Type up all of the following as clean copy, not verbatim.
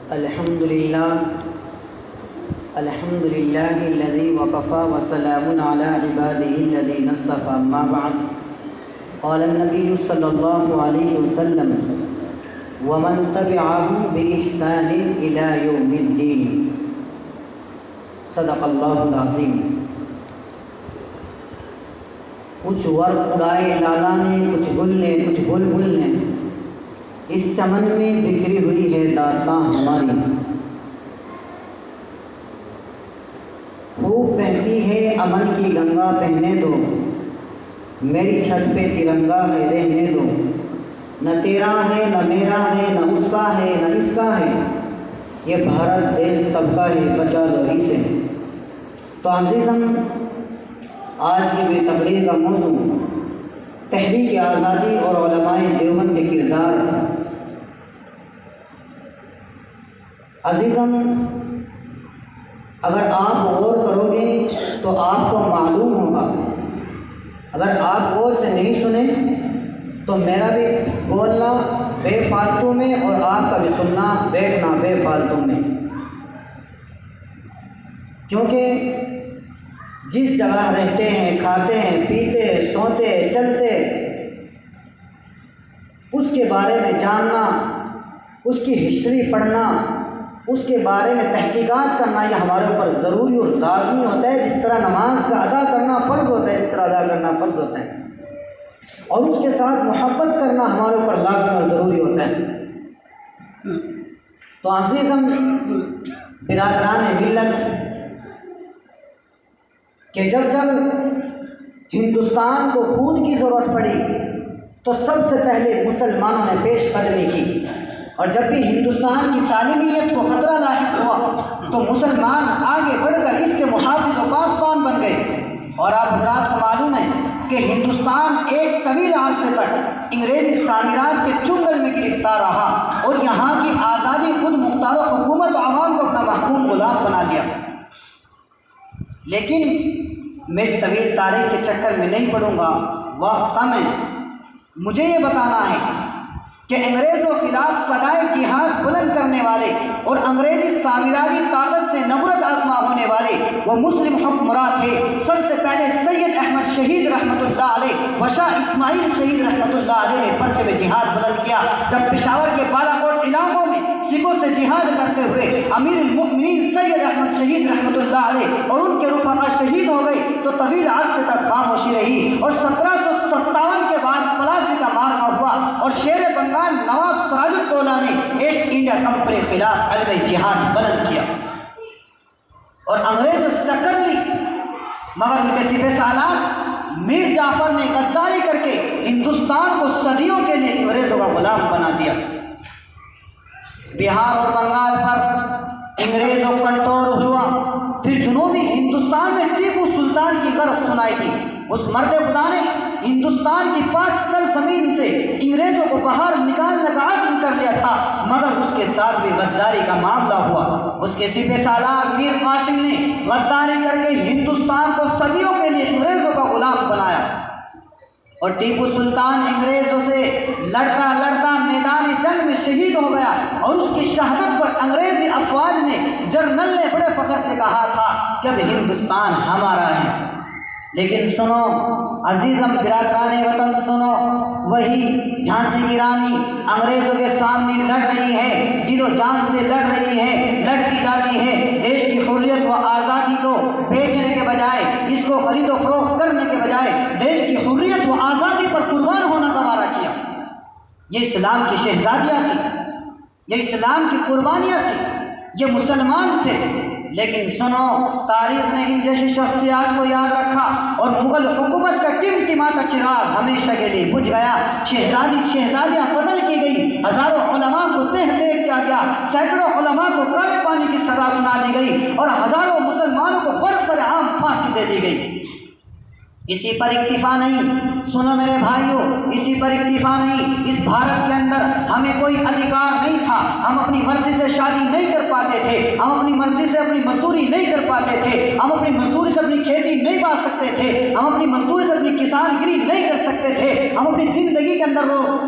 الحمد لله الذي وكفى وسلام على عباده الذين اصطفى أما بعد قال النبي صلى الله عليه وسلم ومن تبعه بإحسان إلى يوم الدين صدق اللہ العظیم۔ کچھ ورق اڑائے لالا نے، کچھ گل نے، کچھ بلبل نے، اس چمن میں بکھری ہوئی ہے داستاں ہماری۔ خوب بہتی ہے امن کی گنگا، بہنے دو میری چھت پہ ترنگا ہے، رہنے دو۔ نہ تیرا ہے نہ میرا ہے، نہ اس کا ہے نہ اس کا ہے، یہ بھارت دیش سب کا ہے، بچا لو اسے۔ تو عزیزم، آج کی میری تقریر کا موضوع تحریک آزادی اور علماء دیوبند کے کردار ہے۔ عزیزم، اگر آپ غور کرو گے تو آپ کو معلوم ہوگا، اگر آپ غور سے نہیں سنیں تو میرا بھی بولنا بے فالتو میں اور آپ کا بھی سننا بیٹھنا بے فالتو میں، کیونکہ جس جگہ رہتے ہیں، کھاتے ہیں، پیتے ہیں، سوتے ہیں، چلتے، اس کے بارے میں جاننا، اس کی ہسٹری پڑھنا، اس کے بارے میں تحقیقات کرنا، یہ ہمارے اوپر ضروری اور لازمی ہوتا ہے۔ جس طرح نماز کا ادا کرنا فرض ہوتا ہے، اس طرح ادا کرنا فرض ہوتا ہے، اور اس کے ساتھ محبت کرنا ہمارے اوپر لازمی اور ضروری ہوتا ہے۔ تو عزیزم برادران ملت، کہ جب ہندوستان کو خون کی ضرورت پڑی تو سب سے پہلے مسلمانوں نے پیش قدمی کی، اور جب بھی ہندوستان کی سالمیت کو خطرہ لاحق ہوا تو مسلمان آگے بڑھ کر اس کے محافظ و پاسبان بن گئے۔ اور آپ حضرات کو معلوم ہے کہ ہندوستان ایک طویل عرصے تک انگریزی سامراج کے چنگل میں گرفتار رہا اور یہاں کی آزادی خود مختار و حکومت و عوام کو اپنا محکوم غلام بنا لیا۔ لیکن میں اس طویل تاریخ کے چکر میں نہیں پڑوں گا، وقت کم ہے۔ مجھے یہ بتانا ہے کہ انگریزوں کے خلاف صدائے جہاد بلند کرنے والے اور انگریزی سامراجی طاقت سے نفرت آزما ہونے والے وہ مسلم حکمراں تھے۔ سب سے پہلے سید احمد شہید رحمۃ اللہ علیہ و شاہ اسماعیل شہید رحمۃ اللہ علیہ نے پرچم جہاد بلند کیا۔ جب پشاور کے بالا کوٹ علاقوں میں سکھوں سے جہاد کرتے ہوئے امیر المؤمنین سید احمد شہید رحمۃ اللہ علیہ اور ان کے رفقا شہید ہو گئے تو طویل عرصے تک خاموشی رہی، اور 1757 کے بعد پلاسی کا مارکا ہوا اور شیر بنگال نواب سراج الدولہ نے ایسٹ انڈیا کمپنی کے خلاف علم جہاد بلند کیا اور انگریزوں سے ٹکر لی، مگر ان کے سپہ سالار میر جعفر نے غداری کر کے ہندوستان کو صدیوں کے لیے انگریزوں کا غلام بنا دیا۔ بہار اور بنگال پر انگریزوں کنٹرول ہوا، پھر جنوبی ہندوستان میں ٹیپو سلطان کی غرض سنائی دی۔ اس مرد خدا نے ہندوستان کی پاک سرزمین سے انگریزوں کو باہر نکالنے کا عزم کر لیا تھا، مگر اس کے ساتھ بھی غداری کا معاملہ ہوا۔ اس کے سپہ سالار میر قاسم نے غداری کر کے ہندوستان کو صدیوں کے لیے انگریزوں کا غلام بنایا، اور ٹیپو سلطان انگریزوں سے لڑتا لڑتا میدان جنگ میں شہید ہو گیا، اور اس کی شہادت پر انگریزی افواج نے جنرل نے بڑے فخر سے کہا تھا کہ اب ہندوستان ہمارا ہے۔ لیکن سنو عزیزم برادران وطن، سنو، وہی جھانسی کی رانی انگریزوں کے سامنے لڑ رہی ہے، دل و جان سے لڑ رہی ہے، لڑتی جاتی ہے، دیش کی حریت و آزادی کو بیچنے کے بجائے، اس کو خرید و فروخت کرنے کے بجائے دیش کی حریت و آزادی پر قربان ہونا گوارا کیا۔ یہ اسلام کی شہزادیاں تھیں، یہ اسلام کی قربانیاں تھیں، یہ مسلمان تھے۔ لیکن سنو، تاریخ نے ان جیسی شخصیات کو یاد رکھا اور مغل حکومت کا ٹمٹماتا چراغ ہمیشہ کے لیے بجھ گیا۔ شہزادیاں قتل کی گئی، ہزاروں علماء کو تہ کیا گیا، سینکڑوں علماء کو کالے پانی کی سزا سنا دی گئی، اور ہزاروں مسلمانوں کو برسر عام پھانسی دے دی گئی۔ اسی پر اکتفا نہیں، سنو میرے بھائیوں، اسی پر اکتفا نہیں، اس بھارت کے اندر ہمیں کوئی ادھیکار نہیں تھا، ہم اپنی مرضی سے شادی نہیں کر پاتے تھے، ہم اپنی مرضی سے اپنی مزدوری نہیں کر پاتے تھے، ہم اپنی مزدوری سے اپنی کھیتی نہیں با سکتے تھے، ہم اپنی مزدوری سے اپنی کسان گری نہیں کر سکتے تھے، ہم اپنی زندگی کے اندر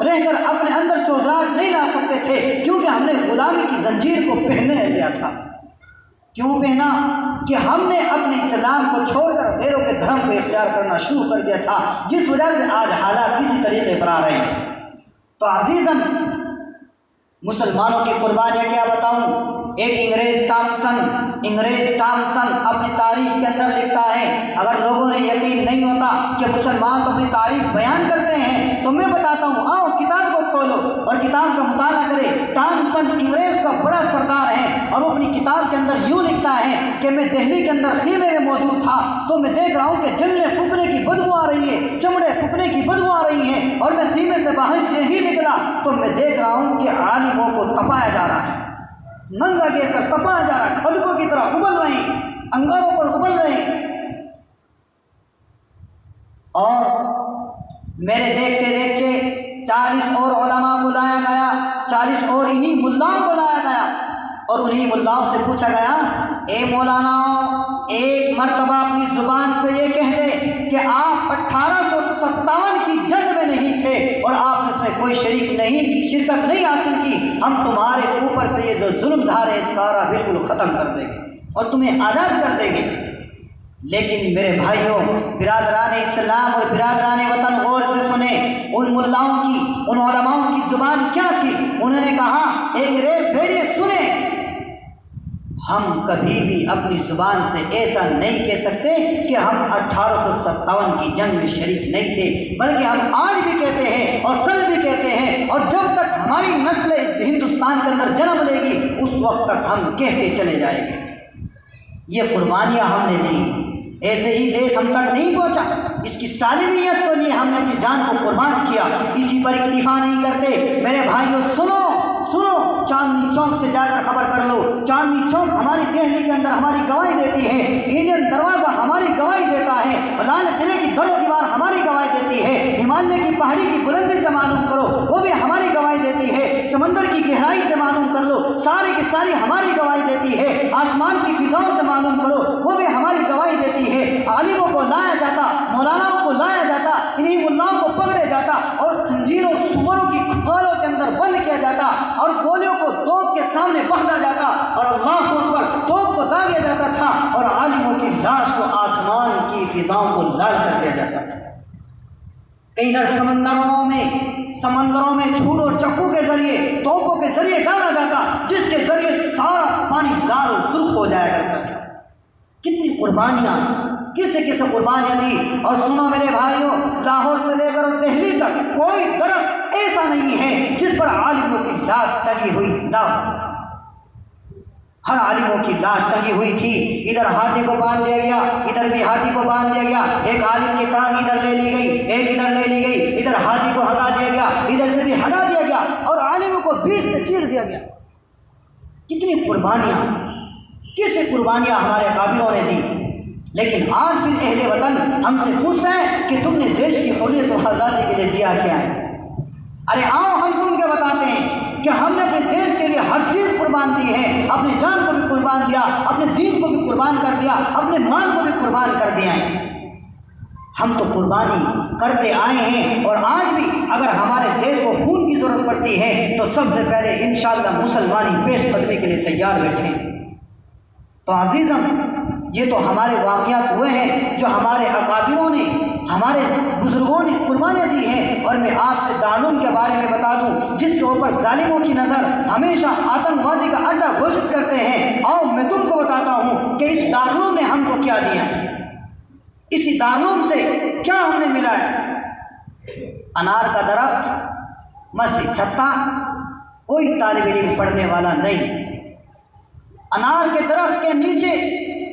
رہ کر اپنے اندر چودراہٹ نہیں لا سکتے تھے، کیونکہ ہم نے غلامی کی زنجیر کو پہننے لیا تھا۔ کیوں پہنا؟ کہ ہم نے اپنے اسلام کو چھوڑ کر غیروں کے دھرم کو اختیار کرنا شروع کر دیا تھا، جس وجہ سے آج حالات اسی طریقے پر آ رہے ہیں۔ تو عزیزم، مسلمانوں کی قربانیاں کیا بتاؤں۔ ایک انگریز ٹامسن اپنی تاریخ کے اندر لکھتا ہے، اگر لوگوں نے یقین نہیں ہوتا کہ مسلمان تو اپنی تاریخ بیان کرتے ہیں تو میں بتاتا ہوں، آؤ کتاب کو کھولو اور کتاب کا مطالعہ کرے۔ ٹامسن انگریز کا بڑا سردار ہے اور وہ اپنی کتاب کے اندر یوں لکھتا ہے کہ میں دہلی کے اندر خیمے میں موجود تھا تو میں دیکھ رہا ہوں کہ جلنے پھکنے کی بدبو آ رہی ہے، چمڑے پھکنے کی بدبو آ رہی ہے، اور میں خیمے سے باہر ہی نکلا تو میں دیکھ رہا ہوں کہ عالموں کو تپایا جا رہا ہے، ننگا گر کر تپایا جا رہا ہے، کھدکوں کی طرح ابل رہے ہیں، انگاروں پر ابل رہے ہیں۔ اور میرے دیکھتے دیکھتے 40 اور علماء کو لایا گیا، 40 اور انہی ملاؤں کو لایا گیا، اور انہی ملاؤں سے پوچھا گیا، اے مولانا، ایک مرتبہ اپنی زبان سے یہ کہہ دے کہ آپ 1857 کی جنگ میں نہیں تھے اور آپ نے اس میں کوئی شرکت نہیں حاصل کی، ہم تمہارے اوپر سے یہ جو ظلم ڈھارے سارا بالکل ختم کر دیں گے اور تمہیں آزاد کر دیں گے۔ لیکن میرے بھائیوں، برادران اسلام اور برادران وطن، غور سے سنیں، ان ملاؤں کی، ان علماؤں کی زبان کیا تھی؟ انہوں نے کہا، انگریز بھیڑیے سنیں، ہم کبھی بھی اپنی زبان سے ایسا نہیں کہہ سکتے کہ ہم 1857 کی جنگ میں شریک نہیں تھے، بلکہ ہم آج بھی کہتے ہیں اور کل بھی کہتے ہیں، اور جب تک ہماری نسل اس ہندوستان کے اندر جنم لے گی اس وقت تک ہم کہتے چلے جائیں گے۔ یہ قربانیاں ہم نے دی، ایسے ہی دیش ہم تک نہیں پہنچا، اس کی سالمیت کے لیے ہم نے اپنی جان کو قربان کیا۔ اسی پر اکتفا نہیں کرتے میرے بھائیوں، سنو، چاندنی چوک سے جا کر خبر کر لو، چاندنی چوک ہماری دہلی کے اندر ہماری گواہی دیتی ہے، انڈین دروازہ ہماری گواہی دیتا ہے، لال قلعے کی در و دیوار ہماری گواہی دیتی ہے، ہمالیہ کی پہاڑی کی بلندی سے معلوم کرو وہ بھی ہماری گواہی دیتی ہے، سمندر کی گہرائی سے معلوم کر لو ساری کی ساری ہماری گواہی دیتی ہے، آسمان کی فضاؤں سے معلوم کرو وہ بھی ہماری گواہی دیتی ہے۔ عالموں کو لایا جاتا، مولاناؤں کو لایا جاتا، انہی ملاؤں کو پکڑے جاتا اور خنجیروں سوروں کی کھالوں کے اندر بند کیا جاتا اور گولیوں کو توپ کے سامنے بہتا جاتا اور اللہ اکبر توپ کو داغیا جاتا تھا اور عالموں کی لاش کو آسمان کی فضاؤں کو لال کر دیا جاتا تھا۔ ادھر سمندروں میں چھور اور چکو کے ذریعے، توپوں کے ذریعے ڈالا جاتا، جس کے ذریعے سارا پانی لال اور سرخ ہو جایا کرتا تھا۔ کتنی قربانیاں، کسے کسے قربانیاں دی۔ اور سنو میرے بھائیوں، لاہور سے لے کر دہلی تک کوئی درخت ایسا نہیں ہے جس پر عالموں کی لاش ٹنگی ہوئی نہ ہو، ہر عالموں کی لاش ٹنگی ہوئی تھی۔ ادھر ہاتھی کو باندھ دیا گیا، ادھر بھی ہاتھی کو باندھ دیا گیا، ایک عالم کی ٹانگ ادھر لے لی گئی، ایک ادھر لے لی گئی، ادھر ہاتھی کو ہگا دیا گیا، ادھر سے بھی ہگا دیا گیا اور عالموں کو بیچ سے چیر دیا گیا۔ کتنی قربانیاں، کیسے قربانیاں ہمارے اکابروں نے دی۔ لیکن آج پھر اہل وطن ہم سے پوچھتا ہے کہ تم نے دیش کی حریت و آزادی کے لیے دیا کیا ہے؟ ارے آؤ ہم تم کے بتاتے ہیں کہ ہم نے اپنے دیش کے لیے ہر چیز قربان دی ہے، اپنی جان کو بھی قربان دیا، اپنے دین کو بھی قربان کر دیا، اپنے مال کو بھی قربان کر دیا ہے۔ ہم تو قربانی کرتے آئے ہیں اور آج بھی اگر ہمارے دیش کو خون کی ضرورت پڑتی ہے تو سب سے پہلے انشاءاللہ مسلمانی پیش قدمی کے لیے تیار بیٹھے ہیں۔ تو عزیزم، یہ تو ہمارے واقعات ہوئے ہیں جو ہمارے اکابروں نے، ہمارے بزرگوں نے قربانیاں دی ہیں۔ اور میں آپ سے دارالعلوم کے بارے میں بتا دوں جس کے اوپر ظالموں کی نظر ہمیشہ آتنکوادی کا اڈا گھوشت کرتے ہیں، اور میں تم کو بتاتا ہوں کہ اس دارالعلوم نے ہم کو کیا دیا ہے، اسی دارالعلوم سے کیا ہم نے ملا ہے۔ انار کا درخت، مسجد چھتا، کوئی طالب علم پڑھنے والا نہیں۔ انار کے درخت کے نیچے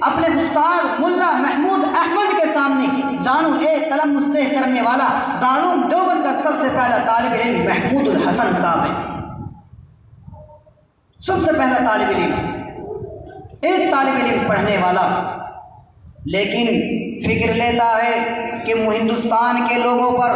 اپنے استاد ملا محمود احمد کے سامنے زانو قلم مستح کرنے والا دارالعلوم دیوبند کا سب سے پہلا طالب علم محمود الحسن صاحب ہے۔ سب سے پہلا طالب علم، ایک طالب علم پڑھنے والا، لیکن فکر لیتا ہے کہ ہندوستان کے لوگوں پر،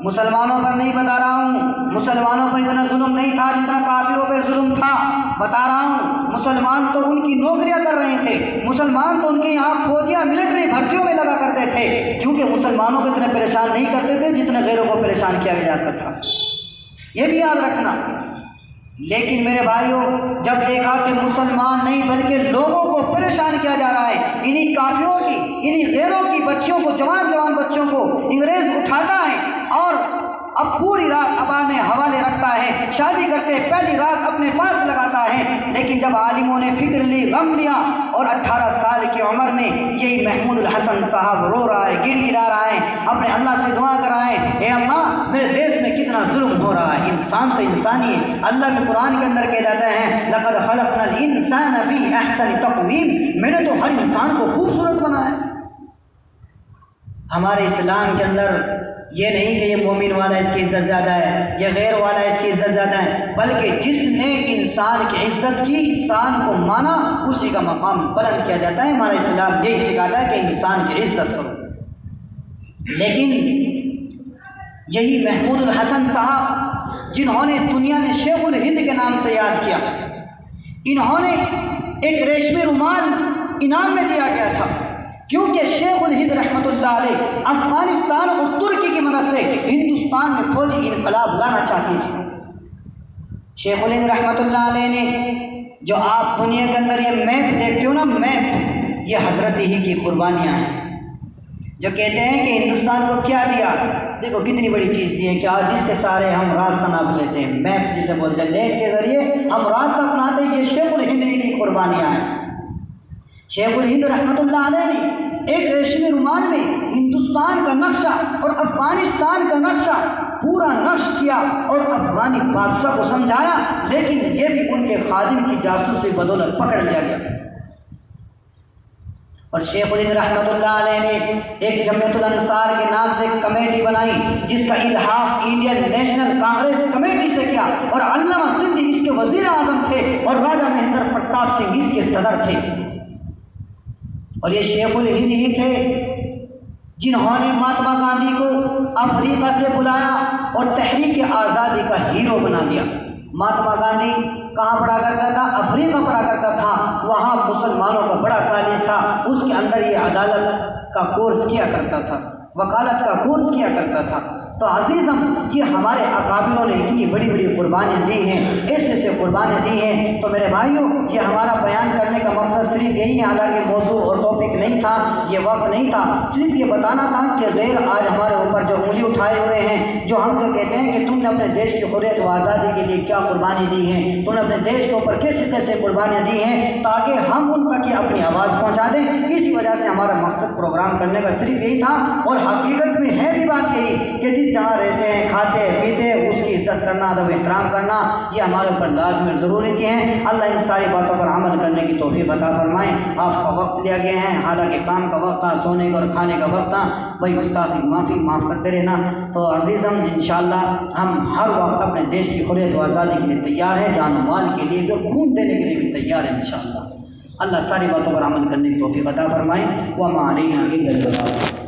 مسلمانوں پر نہیں بتا رہا ہوں، مسلمانوں پر اتنا ظلم نہیں تھا جتنا کافروں پر ظلم تھا، بتا رہا ہوں مسلمان تو ان کی نوکریاں کر رہے تھے، مسلمان تو ان کے یہاں فوجیاں ملٹری بھرتیوں میں لگا کرتے تھے، کیونکہ مسلمانوں کو اتنے پریشان نہیں کرتے تھے جتنے غیروں کو پریشان کیا جاتا تھا، یہ بھی یاد رکھنا۔ لیکن میرے بھائیوں، جب دیکھا کہ مسلمان نہیں بلکہ لوگوں کو پریشان کیا جا رہا ہے، انہی کافروں کی، انہی غیروں کی بچوں کو، جوان جوان بچوں کو انگریز اٹھاتا ہے اور اب پوری رات اپنے حوالے رکھتا ہے، شادی کرتے پہلی رات اپنے پاس لگاتا ہے۔ لیکن جب عالموں نے فکر لی، غم لیا، اور 18 سال کی عمر میں یہی محمود الحسن صاحب رو رہا ہے، گڑ گڑا رہا ہے، اپنے اللہ سے دعا کر رہا ہے، اے اللہ میرے دیش میں کتنا ظلم ہو رہا ہے، انسان تو انسانی ہے۔ اللہ کے قرآن کے اندر کہہ جاتے ہیں لقد خلقنا الانسان فی احسن تقویم، میں نے تو ہر انسان کو خوبصورت بنایا۔ ہمارے اسلام کے اندر یہ نہیں کہ یہ مومن والا اس کی عزت زیادہ ہے، یہ غیر والا اس کی عزت زیادہ ہے، بلکہ جس نے انسان کی عزت کی، انسان کو مانا، اسی کا مقام بلند کیا جاتا ہے۔ ہمارا اسلام یہی سکھاتا ہے کہ انسان کی عزت کرو۔ لیکن یہی محمود الحسن صاحب جنہوں نے دنیا نے شیخ الہند کے نام سے یاد کیا، انہوں نے ایک ریشمی رومال انعام میں دیا گیا تھا، کیونکہ شیخ الہند رحمۃ اللہ علیہ افغانستان اور ترکی کی مدد سے ہندوستان میں فوجی انقلاب لانا چاہتی تھی۔ شیخ الہند رحمۃ اللہ علیہ نے، جو آپ دنیا کے اندر یہ میپ دیکھتے ہو نا، میپ، یہ حضرت ہی کی قربانیاں ہیں، جو کہتے ہیں کہ ہندوستان کو کیا دیا، دیکھو کتنی بڑی چیز دی ہے کہ آج جس کے سارے ہم راستہ ناپ لیتے ہیں، میپ جسے بولتے ہیں، نیٹ کے ذریعے ہم راستہ اپناتے ہیں، یہ شیخ الہند کی قربانیاں ہیں۔ شیخ الہند رحمۃ اللہ علیہ نے ایک ریشمی رومال میں ہندوستان کا نقشہ اور افغانستان کا نقشہ پورا نقش کیا اور افغانی بادشاہ کو سمجھایا، لیکن یہ بھی ان کے خادم کی جاسوسی بدولت پکڑ لیا گیا۔ اور شیخ الہند رحمۃ اللہ علیہ نے ایک جمعیت الانصار کے نام سے ایک کمیٹی بنائی، جس کا الحاق انڈین نیشنل کانگریس کمیٹی سے کیا، اور علامہ سندھی اس کے وزیر اعظم تھے اور راجہ مہندر پرتاپ سنگھ اس کے صدر تھے۔ اور یہ شیخ الہند ہی تھے جنہوں نے مہاتما گاندھی کو افریقہ سے بلایا اور تحریک آزادی کا ہیرو بنا دیا۔ مہاتما گاندھی کہاں پڑھا کرتا تھا؟ افریقہ پڑھا کرتا تھا، وہاں مسلمانوں کا بڑا کالج تھا، اس کے اندر یہ عدالت کا کورس کیا کرتا تھا، وکالت کا کورس کیا کرتا تھا۔ تو عزیزم، یہ ہمارے اکابروں نے اتنی بڑی بڑی قربانیاں دی ہیں، ایسے ایسے قربانیاں دی ہیں۔ تو میرے بھائیوں، یہ ہمارا بیان کرنے کا مقصد صرف یہی ہے، حالانکہ موضوع اور ٹاپک نہیں تھا، یہ وقت نہیں تھا، صرف یہ بتانا تھا کہ غیر آج ہمارے اوپر جو انگلی اٹھائے ہوئے ہیں، جو ہم کو کہتے ہیں کہ تم نے اپنے دیش کی حریت و آزادی کے لیے کیا قربانی دی ہیں، تم نے اپنے دیش کے اوپر کیسے کیسے قربانیاں دی ہیں، تاکہ ہم ان تک اپنی آواز پہنچا دیں۔ اسی وجہ سے ہمارا مقصد پروگرام کرنے کا صرف یہی تھا، اور حقیقت میں ہے بھی بات یہی کہ جس جہاں رہتے ہیں، کھاتے پیتے، اس کی عزت کرنا، ادب احترام کرنا، یہ ہمارے اوپر لازم ضروری کے ہیں۔ اللہ ان ساری باتوں پر عمل کرنے کی توفیق عطا فرمائے۔ آپ کا وقت لیا گیا ہے، حالانکہ کام کا وقت تھا، سونے کا اور کھانے کا وقت تھا، بھائی گستاخی معاف کرتے رہنا۔ تو عزیزم، انشاءاللہ ہم ہر وقت اپنے دیش کی حریت و آزادی کے لیے تیار ہیں، جان و مال کے لیے بھی اور خون دینے کے لیے بھی تیار ہیں انشاءاللہ۔ اللہ ساری باتوں پر عمل کرنے کی توفیق عطا فرمائے۔ وما علینا الا البلاغ۔